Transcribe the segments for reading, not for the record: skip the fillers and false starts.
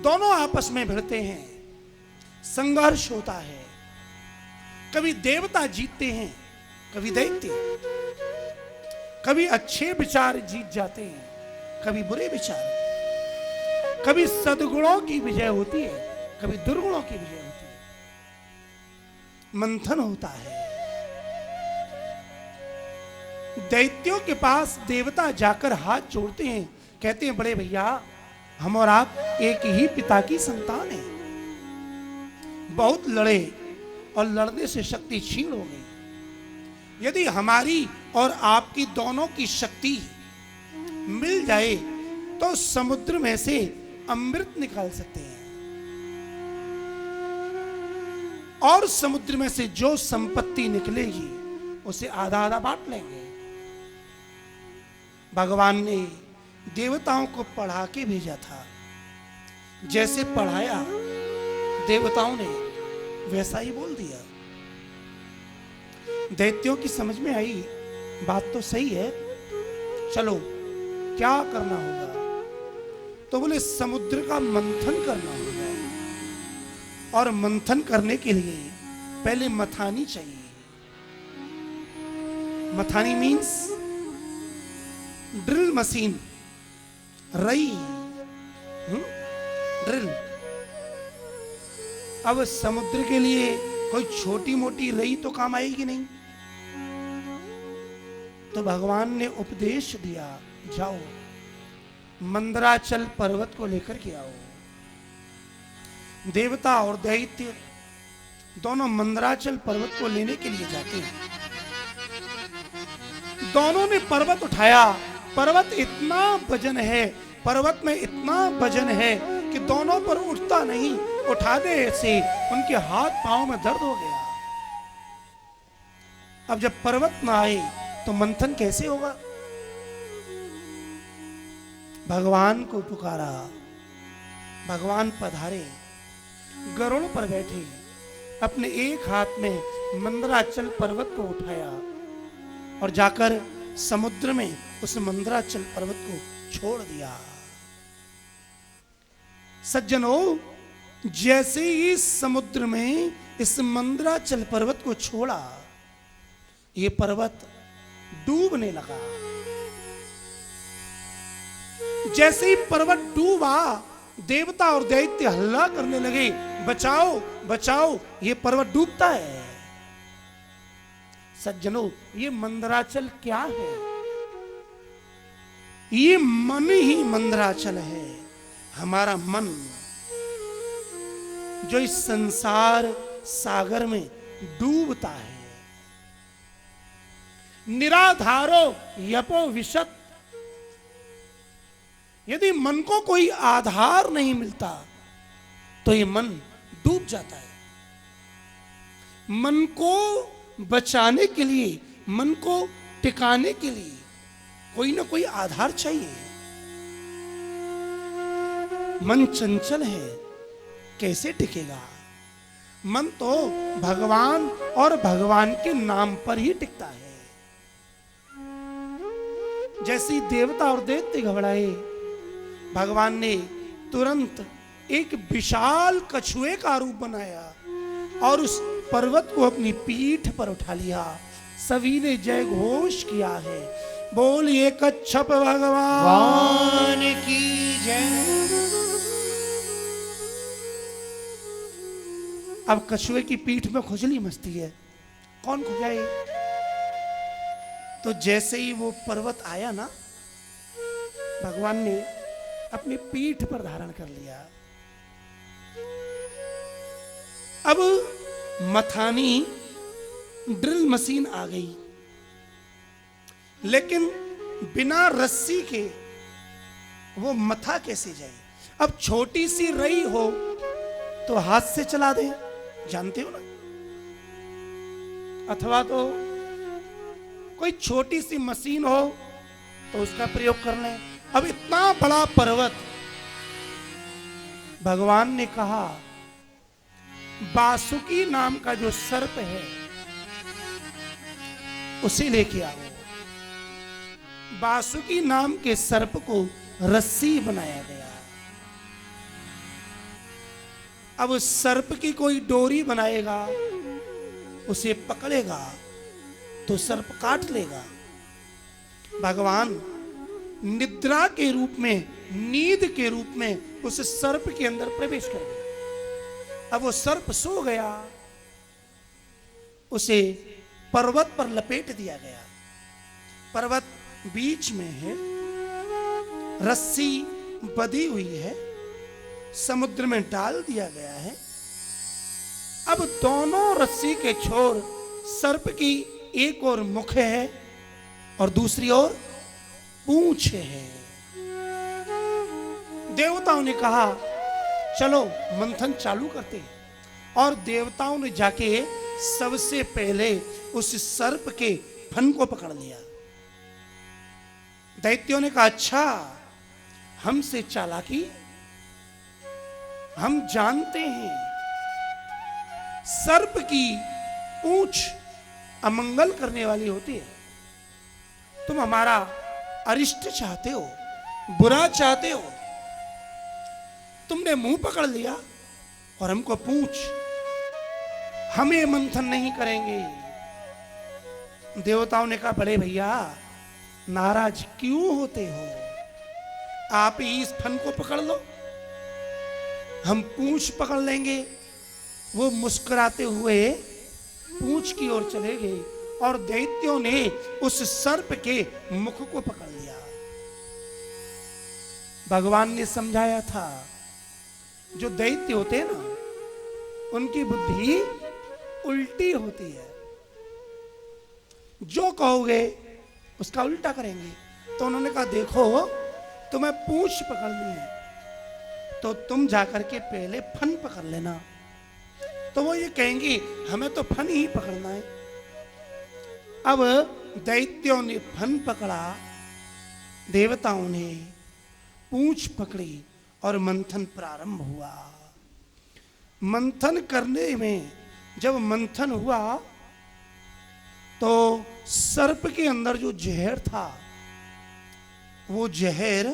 दोनों आपस में भिड़ते हैं, संघर्ष होता है। कभी देवता जीतते हैं, कभी दैत्य। कभी अच्छे विचार जीत जाते हैं, कभी बुरे विचार। कभी सद्गुणों की विजय होती है, कभी दुर्गुणों की विजय होती है। मंथन होता है। दैत्यों के पास देवता जाकर हाथ जोड़ते हैं, कहते हैं बड़े भैया हम और आप एक ही पिता की संतान हैं। बहुत लड़े और लड़ने से शक्ति क्षीण हो गई। यदि हमारी और आपकी दोनों की शक्ति मिल जाए तो समुद्र में से अमृत निकाल सकते हैं और समुद्र में से जो संपत्ति निकलेगी उसे आधा आधा बांट लेंगे। भगवान ने देवताओं को पढ़ा के भेजा था, जैसे पढ़ाया देवताओं ने वैसा ही बोल दिया। दैत्यों की समझ में आई बात तो सही है, चलो क्या करना होगा? तो बोले समुद्र का मंथन करना होगा, और मंथन करने के लिए पहले मथानी चाहिए। मथानी मीन्स ड्रिल मशीन, रई, ड्रिल। अब समुद्र के लिए कोई छोटी मोटी रई तो काम आएगी नहीं, तो भगवान ने उपदेश दिया, जाओ मंदराचल पर्वत को लेकर के आओ। देवता और दैत्य दोनों मंदराचल पर्वत को लेने के लिए जाते हैं। दोनों ने पर्वत उठाया। पर्वत इतना वजन है, पर्वत में इतना वजन है कि दोनों पर उठता नहीं। उठाने से उनके हाथ पांव में दर्द हो गया। अब जब पर्वत ना आए तो मंथन कैसे होगा? भगवान को पुकारा, भगवान पधारे, गरुड़ पर बैठे, अपने एक हाथ में मंदराचल पर्वत को उठाया और जाकर समुद्र में उस मंदराचल पर्वत को छोड़ दिया। सज्जनों, जैसे ही समुद्र में इस मंदराचल पर्वत को छोड़ा, ये पर्वत डूबने लगा। जैसे ही पर्वत डूबा, देवता और दैत्य हल्ला करने लगे, बचाओ बचाओ, ये पर्वत डूबता है। सज्जनों, ये मंदराचल क्या है? ये मन ही मंदराचल है। हमारा मन जो इस संसार सागर में डूबता है। निराधारो यपो विशत। यदि मन को कोई आधार नहीं मिलता तो ये मन डूब जाता है। मन को बचाने के लिए, मन को टिकाने के लिए कोई ना कोई आधार चाहिए। मन चंचल है, कैसे टिकेगा? मन तो भगवान और भगवान के नाम पर ही टिकता है। जैसे देवता और दैत्य घबराए, भगवान ने तुरंत एक विशाल कछुए का रूप बनाया और उस पर्वत को अपनी पीठ पर उठा लिया। सभी ने जय घोष किया है, बोलिए कच्छप भगवान की जय। अब कछुए की पीठ में खुजली मचती है, कौन खुजाए? तो जैसे ही वो पर्वत आया ना, भगवान ने अपनी पीठ पर धारण कर लिया। अब मथानी ड्रिल मशीन आ गई, लेकिन बिना रस्सी के वो मथा कैसे जाए? अब छोटी सी रई हो तो हाथ से चला दे, जानते हो ना, अथवा तो कोई छोटी सी मशीन हो तो उसका प्रयोग कर लें। अब इतना बड़ा पर्वत, भगवान ने कहा बासुकी नाम का जो सर्प है उसे लेके आओ। बासुकी नाम के सर्प को रस्सी बनाया गया। अब उस सर्प की कोई डोरी बनाएगा, उसे पकड़ेगा तो सर्प काट लेगा। भगवान निद्रा के रूप में, नींद के रूप में उस सर्प के अंदर प्रवेश कर गए। अब वो सर्प सो गया, उसे पर्वत पर लपेट दिया गया। पर्वत बीच में है, रस्सी बंधी हुई है, समुद्र में डाल दिया गया है। अब दोनों रस्सी के छोर सर्प की एक ओर मुख है और दूसरी ओर पूंछ है। देवताओं ने कहा चलो मंथन चालू करते हैं, और देवताओं ने जाके सबसे पहले उस सर्प के फन को पकड़ लिया। दैत्यों ने कहा अच्छा, हमसे चालाकी, हम जानते हैं सर्प की पूंछ अमंगल करने वाली होती है। तुम हमारा अरिष्ट चाहते हो, बुरा चाहते हो, तुमने मुंह पकड़ लिया और हमको पूंछ, हमें मंथन नहीं करेंगे। देवताओं ने कहा बड़े भैया नाराज क्यों होते हो, आप ही इस फन को पकड़ लो, हम पूंछ पकड़ लेंगे। वो मुस्कुराते हुए पूंछ की ओर चले गए और दैत्यों ने उस सर्प के मुख को पकड़ लिया। भगवान ने समझाया था जो दैत्य होते हैं ना, उनकी बुद्धि उल्टी होती है, जो कहोगे उसका उल्टा करेंगे। तो उन्होंने कहा देखो तुम्हें पूंछ पकड़नी है तो तुम जाकर के पहले फन पकड़ लेना। तो वो ये कहेंगे हमें तो फन ही पकड़ना है। अब दैत्यों ने फन पकड़ा, देवताओं ने पूंछ पकड़ी और मंथन प्रारंभ हुआ। मंथन करने में जब मंथन हुआ तो सर्प के अंदर जो जहर था वो जहर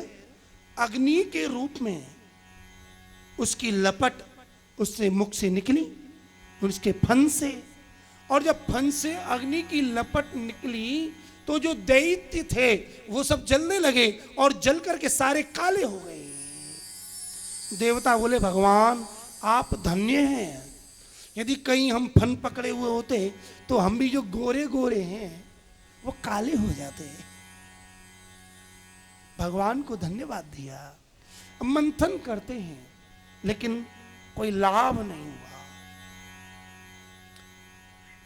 अग्नि के रूप में उसकी लपट उससे मुख से निकली, उसके फन से। और जब फन से अग्नि की लपट निकली तो जो दैत्य थे वो सब जलने लगे और जल करके सारे काले हो गए। देवता बोले भगवान आप धन्य हैं, यदि कहीं हम फन पकड़े हुए होते तो हम भी जो गोरे गोरे हैं वो काले हो जाते। भगवान को धन्यवाद दिया। मंथन करते हैं लेकिन कोई लाभ नहीं हुआ,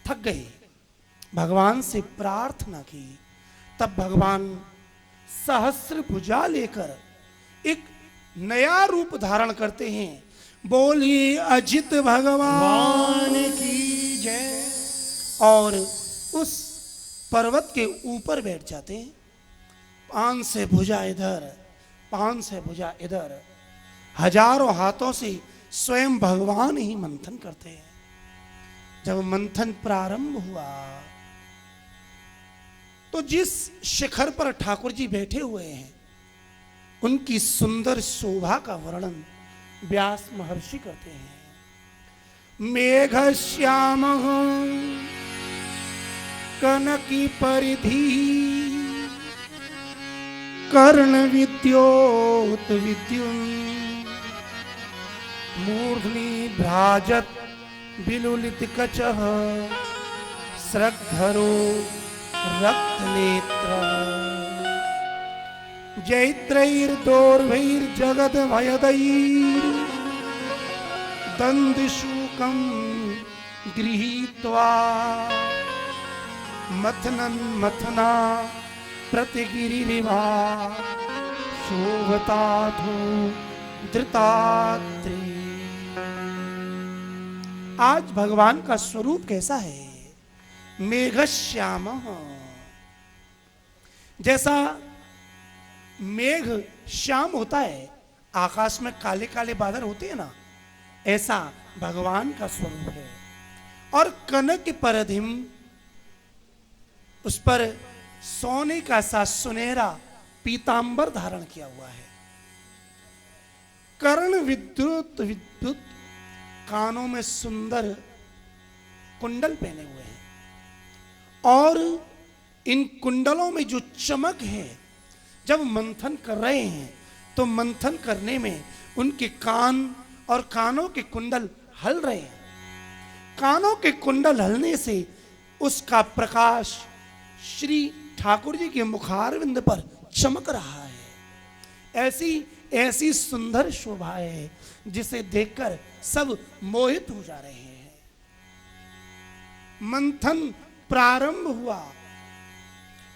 थक गए, भगवान से प्रार्थना की। तब भगवान सहस्र भुजा लेकर एक नया रूप धारण करते हैं। बोलिए अजित भगवान की जय। और उस पर्वत के ऊपर बैठ जाते हैं। 5 से भुजा इधर, 5 से भुजा इधर, हजारों हाथों से स्वयं भगवान ही मंथन करते हैं। जब मंथन प्रारंभ हुआ तो जिस शिखर पर ठाकुर जी बैठे हुए हैं उनकी सुंदर शोभा का वर्णन व्यास महर्षि करते हैं। मेघ श्याम कनकी परिधि कर्ण विद्योत विद्युन मूर्धनि भ्राजत विलुलित कचः स्रग्धरो रक्त नेत्र जैत्रैर्दोर्भैर्जगद भयदैर् दंदशूकं गृहीत्वा मथनन् मथना प्रतिगिरिरिवा शोभताधो धृतात्रे। आज भगवान का स्वरूप कैसा है? मेघश्याम, जैसा मेघ श्याम होता है, आकाश में काले काले बादल होते हैं ना, ऐसा भगवान का स्वरूप है। और कनक परधिम, उस पर सोने का सा सुनहरा पीतांबर धारण किया हुआ है। कर्ण विद्युत विद्युत कानों में सुंदर कुंडल पहने हुए हैं और इन कुंडलों में जो चमक है, जब मंथन कर रहे हैं तो मंथन करने में उनके कान और कानों के कुंडल हल रहे हैं। कानों के कुंडल हलने से उसका प्रकाश श्री ठाकुर जी के मुखारविंद पर चमक रहा है। ऐसी ऐसी सुंदर शोभा है जिसे देखकर सब मोहित हो जा रहे हैं। मंथन प्रारंभ हुआ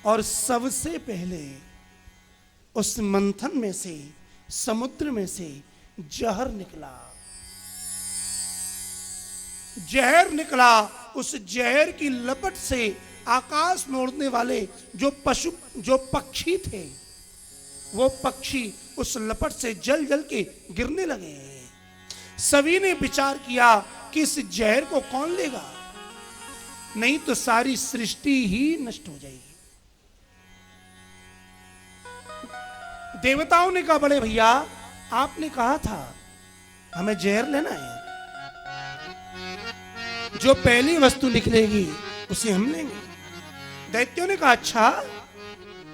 और सबसे पहले उस मंथन में से, समुद्र में से जहर निकला। जहर निकला। उस जहर की लपट से आकाश में उड़ने वाले जो पक्षी थे, वो पक्षी उस लपट से जल जल के गिरने लगे। सभी ने विचार किया कि इस जहर को कौन लेगा, नहीं तो सारी सृष्टि ही नष्ट हो जाएगी। देवताओं ने कहा, बड़े भैया आपने कहा था हमें जहर लेना है, जो पहली वस्तु निकलेगी उसे हम लेंगे। दैत्यों ने कहा, अच्छा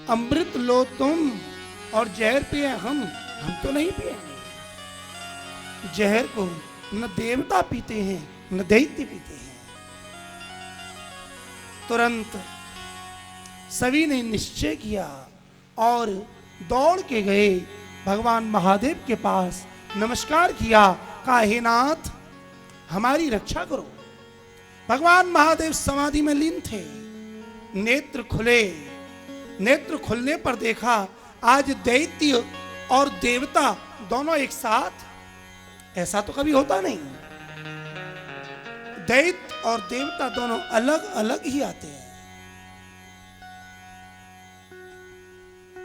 अमृत लो तुम और जहर पिए हम तो नहीं पिएंगे। जहर को न देवता पीते हैं न दैत्य पीते हैं। तुरंत सभी ने निश्चय किया और दौड़ के गए भगवान महादेव के पास, नमस्कार किया, कहा हे नाथ हमारी रक्षा करो। भगवान महादेव समाधि में लीन थे। नेत्र खुले। नेत्र खुलने पर देखा आज दैत्य और देवता दोनों एक साथ। ऐसा तो कभी होता नहीं। दैत्य और देवता दोनों अलग अलग ही आते हैं।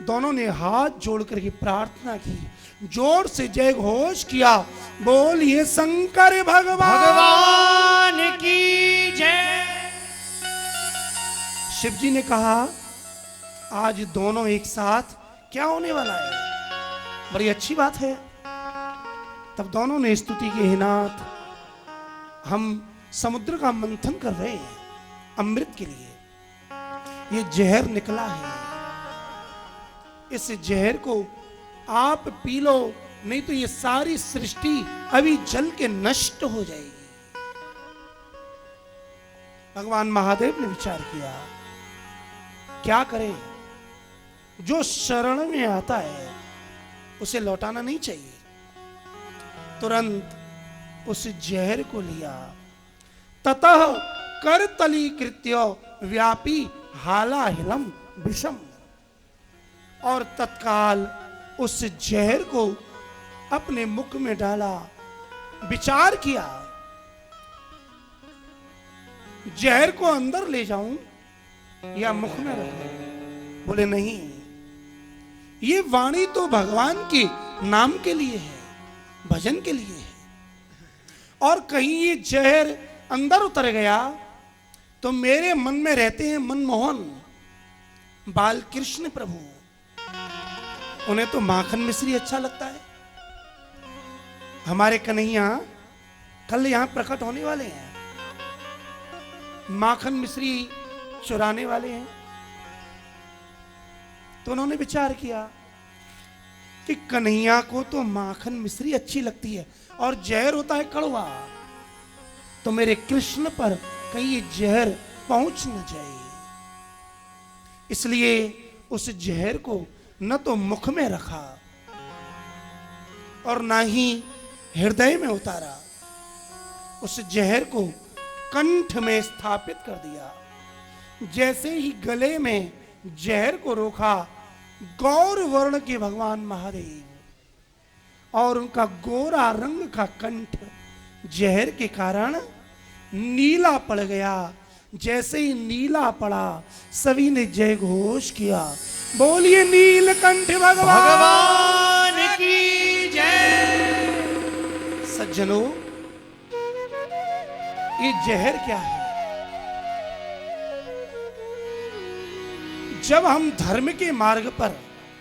दोनों ने हाथ जोड़ करके प्रार्थना की, जोर से जय घोष किया, बोलिए शंकर भगवान की जय। शिव जी ने कहा, आज दोनों एक साथ क्या होने वाला है, बड़ी अच्छी बात है। तब दोनों ने स्तुति की, हे नाथ हम समुद्र का मंथन कर रहे हैं अमृत के लिए। ये जहर निकला है, इस जहर को आप पी लो, नहीं तो ये सारी सृष्टि अभी जल के नष्ट हो जाएगी। भगवान महादेव ने विचार किया, क्या करें, जो शरण में आता है उसे लौटाना नहीं चाहिए। तुरंत उस जहर को लिया, ततः करतली कृत्य व्यापी हालाहिलम विषम, और तत्काल उस जहर को अपने मुख में डाला। विचार किया, जहर को अंदर ले जाऊं या मुख में रखूं। बोले नहीं, ये वाणी तो भगवान के नाम के लिए है, भजन के लिए है, और कहीं ये जहर अंदर उतर गया तो मेरे मन में रहते हैं मनमोहन बाल कृष्ण प्रभु, उन्हें तो माखन मिश्री अच्छा लगता है। हमारे कन्हैया कल यहां प्रकट होने वाले हैं, माखन मिश्री चुराने वाले हैं। तो उन्होंने विचार किया कि कन्हैया को तो माखन मिश्री अच्छी लगती है और जहर होता है कड़वा, तो मेरे कृष्ण पर कहीं ये जहर पहुंच न जाए। इसलिए उस जहर को न तो मुख में रखा और ना ही हृदय में उतारा, उस जहर को कंठ में स्थापित कर दिया। जैसे ही गले में जहर को रोका, गौर वर्ण के भगवान महादेव और उनका गोरा रंग का कंठ जहर के कारण नीला पड़ गया। जैसे ही नीला पड़ा, सभी ने जय घोष किया, बोलिए नीलकंठ भगवान की जय। सज्जनों, ये जहर क्या है? जब हम धर्म के मार्ग पर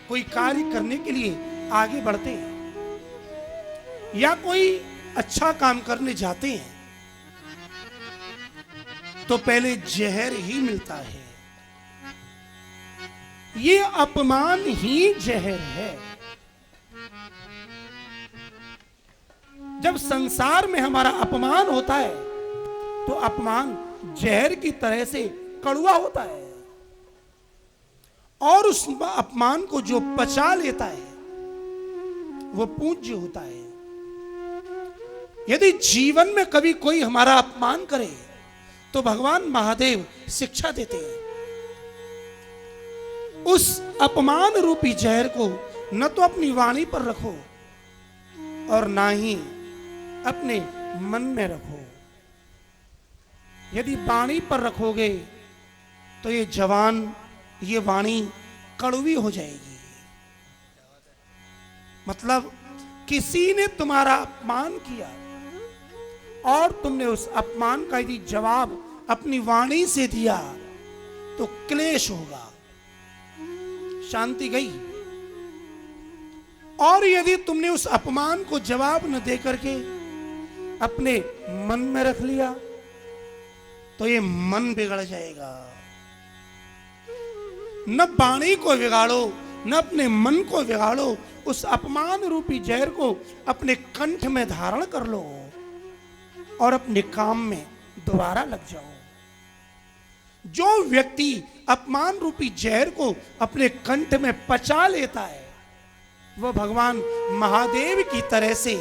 कोई कार्य करने के लिए आगे बढ़ते हैं या कोई अच्छा काम करने जाते हैं तो पहले जहर ही मिलता है। ये अपमान ही जहर है। जब संसार में हमारा अपमान होता है तो अपमान जहर की तरह से कड़वा होता है, और उस अपमान को जो पचा लेता है वो पूज्य होता है। यदि जीवन में कभी कोई हमारा अपमान करे तो भगवान महादेव शिक्षा देते हैं, उस अपमान रूपी जहर को न तो अपनी वाणी पर रखो और ना ही अपने मन में रखो। यदि वाणी पर रखोगे तो ये वाणी कड़वी हो जाएगी। मतलब किसी ने तुम्हारा अपमान किया और तुमने उस अपमान का यदि जवाब अपनी वाणी से दिया तो क्लेश होगा, शांति गई। और यदि तुमने उस अपमान को जवाब न दे करके अपने मन में रख लिया तो ये मन बिगड़ जाएगा। न वाणी को बिगाड़ो न अपने मन को बिगाड़ो, उस अपमान रूपी जहर को अपने कंठ में धारण कर लो और अपने काम में दोबारा लग जाओ। जो व्यक्ति अपमान रूपी जहर को अपने कंठ में पचा लेता है वह भगवान महादेव की तरह से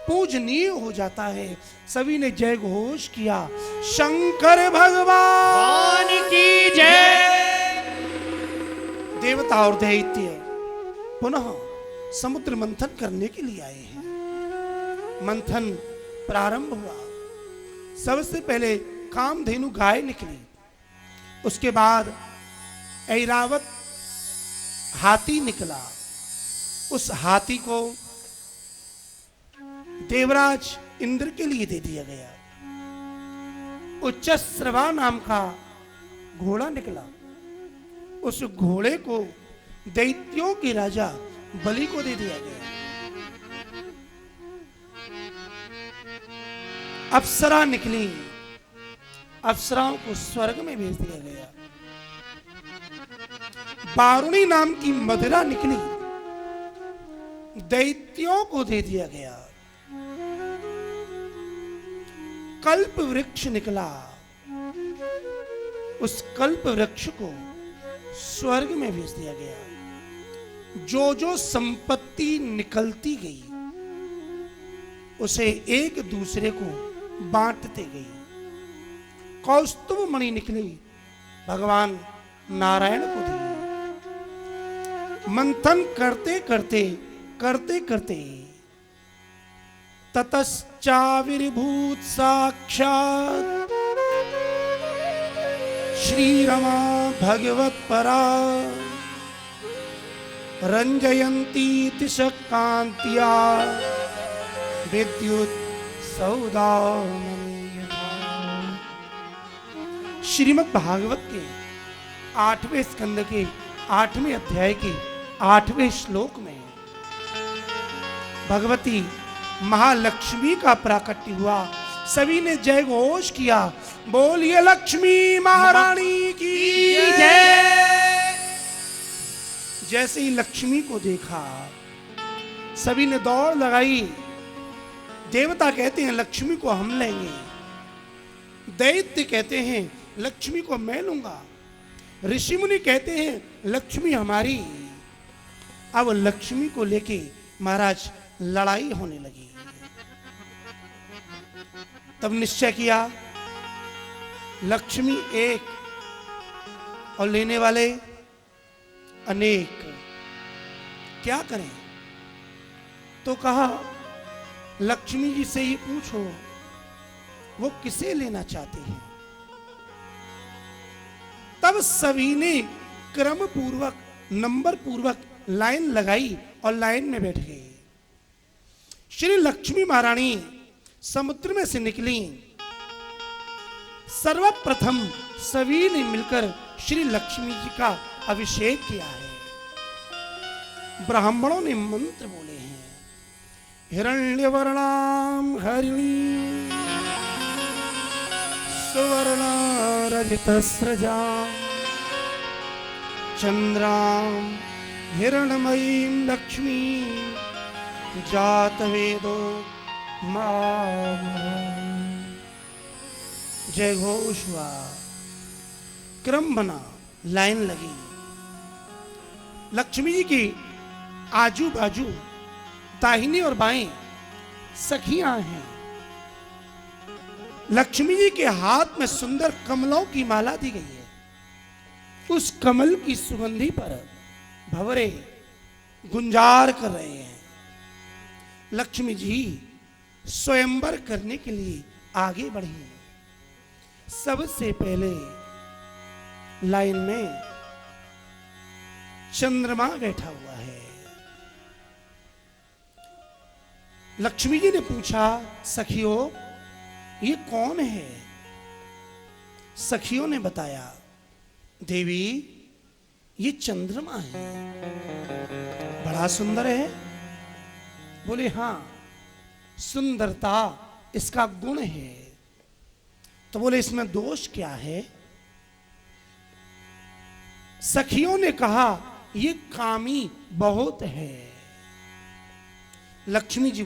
पूजनीय हो जाता है। सभी ने जय घोष किया, शंकर भगवान की जय। देवता और दैत्य पुनः समुद्र मंथन करने के लिए आए हैं। मंथन प्रारंभ हुआ। सबसे पहले कामधेनु गाय निकली, उसके बाद ऐरावत हाथी निकला। उस हाथी को देवराज इंद्र के लिए दे दिया गया। उच्चश्रवा नाम का घोड़ा निकला, उस घोड़े को दैत्यों के राजा बलि को दे दिया गया। अप्सरा निकली, अप्सराओं को स्वर्ग में भेज दिया गया। बारुणी नाम की मदिरा निकली, दैत्यों को दे दिया गया। कल्प वृक्ष निकला, उस कल्प वृक्ष को स्वर्ग में भेज दिया गया। जो जो संपत्ति निकलती गई उसे एक दूसरे को बांटते गई। कौस्तुभ मणि निकली, भगवान नारायण को दी। मंथन करते करते ततश्चाविर्भूत साक्षात् श्री रमा भगवत परा रंजयंती शक्कांत्या विद्युत सौदामणि। श्रीमद् भागवत के 8वें स्कंद के 8वें अध्याय के 8वें श्लोक में भगवती महालक्ष्मी का प्राकट्य हुआ। सभी ने जय घोष किया, बोलिए लक्ष्मी महारानी की जय। जैसे ही लक्ष्मी को देखा सभी ने दौड़ लगाई। देवता कहते हैं लक्ष्मी को हम लेंगे, दैत्य कहते हैं लक्ष्मी को मैं लूंगा, ऋषि मुनि कहते हैं लक्ष्मी हमारी। अब लक्ष्मी को लेके महाराज लड़ाई होने लगी। तब निश्चय किया लक्ष्मी एक और लेने वाले अनेक, क्या करें? तो कहा लक्ष्मी जी से ही पूछो वो किसे लेना चाहते हैं। तब सभी ने क्रम पूर्वक नंबर पूर्वक लाइन लगाई और लाइन में बैठ गए। श्री लक्ष्मी महारानी समुद्र में से निकली। सर्वप्रथम सभी ने मिलकर श्री लक्ष्मी जी का अभिषेक किया है। ब्राह्मणों ने मंत्र बोले हैं, हिरण्यवर्णां हरिणीं सुवर्णारजितस्रजां चन्द्रां हिरणमयीं लक्ष्मीं जातवेदो जय घोष हुआ। क्रम बना, लाइन लगी। लक्ष्मी जी की आजू बाजू दाहिनी और बाएं सखियां हैं। लक्ष्मी जी के हाथ में सुंदर कमलों की माला दी गई है। उस कमल की सुगंधी पर भंवरे गुंजार कर रहे हैं। लक्ष्मी जी स्वयंवर करने के लिए आगे बढ़ी। सबसे पहले लाइन में चंद्रमा बैठा हुआ है। लक्ष्मी जी ने पूछा, सखियों ये कौन है? सखियों ने बताया, देवी ये चंद्रमा है। बड़ा सुंदर है। बोले हां, सुंदरता इसका गुण है। तो बोले इसमें दोष क्या है? सखियों ने कहा, ये कामी बहुत है। लक्ष्मी जी